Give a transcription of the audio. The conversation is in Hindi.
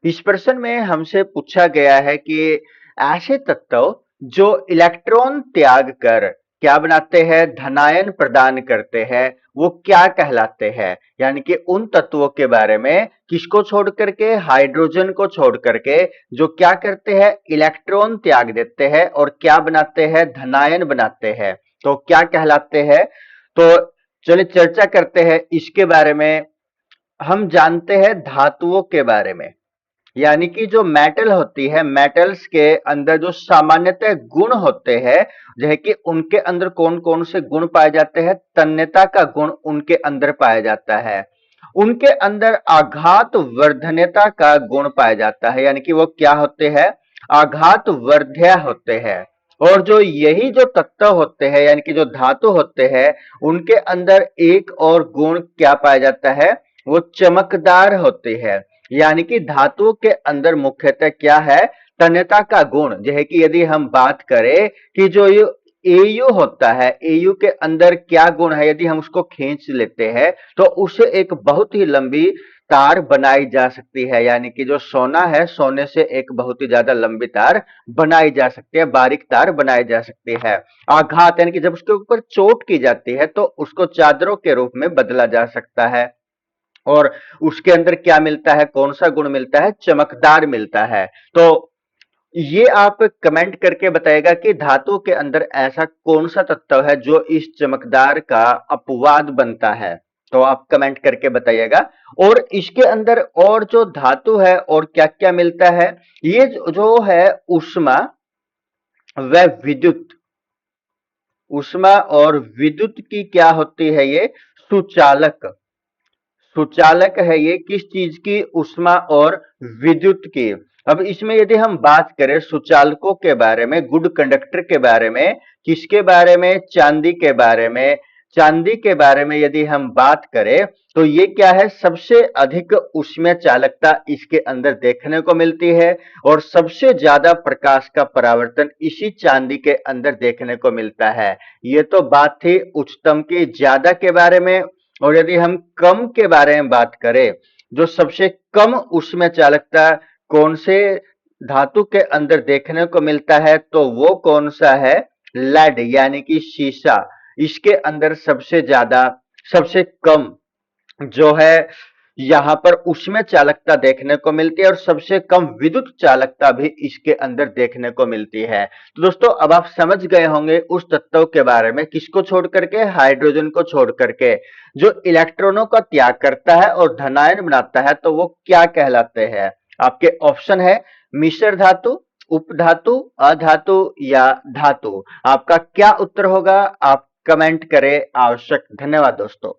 इस प्रश्न में हमसे पूछा गया है कि ऐसे तत्व जो इलेक्ट्रॉन त्याग कर क्या बनाते हैं, धनायन प्रदान करते हैं, वो क्या कहलाते हैं। यानी कि उन तत्वों के बारे में, किसको छोड़ करके, हाइड्रोजन को छोड़ करके, जो क्या करते हैं, इलेक्ट्रॉन त्याग देते हैं और क्या बनाते हैं, धनायन बनाते हैं, तो क्या कहलाते हैं। तो चलिए चर्चा करते हैं इसके बारे में। हम जानते हैं धातुओं के बारे में, यानी कि जो मेटल होती है, मेटल्स के अंदर जो सामान्यतः गुण होते हैं, जो है कि उनके अंदर कौन कौन से गुण पाए जाते हैं। तन्यता का गुण उनके अंदर पाया जाता है। उनके अंदर आघात वर्धन्यता का गुण पाया जाता है, यानी कि वो क्या होते हैं, आघात वर्ध्य होते हैं। और जो यही जो तत्व होते हैं, यानी कि जो धातु होते हैं, उनके अंदर एक और गुण क्या पाया जाता है, वो चमकदार होते हैं। यानी कि धातुओं के अंदर मुख्यतः क्या है, तन्यता का गुण। जो है कि यदि हम बात करें कि जो ये एयु होता है, एयु के अंदर क्या गुण है, यदि हम उसको खींच लेते हैं तो उससे एक बहुत ही लंबी तार बनाई जा सकती है। यानी कि जो सोना है, सोने से एक बहुत ही ज्यादा लंबी तार बनाई जा सकती है, बारीक तार बनाई जा सकती है। आघात यानी कि जब उसके ऊपर चोट की जाती है तो उसको चादरों के रूप में बदला जा सकता है। और उसके अंदर क्या मिलता है, कौन सा गुण मिलता है, चमकदार मिलता है। तो ये आप कमेंट करके बताएगा कि धातु के अंदर ऐसा कौन सा तत्व है जो इस चमकदार का अपवाद बनता है। तो आप कमेंट करके बताइएगा। और इसके अंदर और जो धातु है और क्या क्या मिलता है, ये जो है ऊष्मा व विद्युत, ऊष्मा और विद्युत की क्या होती है, ये सुचालक, सुचालक है ये किस चीज की, ऊष्मा और विद्युत की। अब इसमें यदि हम बात करें सुचालकों के बारे में, गुड कंडक्टर के बारे में, किसके बारे में, चांदी के बारे में। चांदी के बारे में यदि हम बात करें तो ये क्या है, सबसे अधिक ऊष्मीय चालकता इसके अंदर देखने को मिलती है और सबसे ज्यादा प्रकाश का परावर्तन इसी चांदी के अंदर देखने को मिलता है। ये तो बात थी उच्चतम की, ज्यादा के बारे में। और यदि हम कम के बारे में बात करें, जो सबसे कम उसमें चालकता कौन से धातु के अंदर देखने को मिलता है, तो वो कौन सा है, लेड यानी कि शीशा। इसके अंदर सबसे ज्यादा, सबसे कम जो है यहां पर उसमें चालकता देखने को मिलती है और सबसे कम विद्युत चालकता भी इसके अंदर देखने को मिलती है। तो दोस्तों अब आप समझ गए होंगे उस तत्व के बारे में, किसको छोड़ करके, हाइड्रोजन को छोड़ करके, जो इलेक्ट्रॉनों का त्याग करता है और धनायन बनाता है, तो वो क्या कहलाते हैं। आपके ऑप्शन है मिश्र धातु, उपधातु, अधातु या धातु। आपका क्या उत्तर होगा, आप कमेंट करें आवश्यक। धन्यवाद दोस्तों।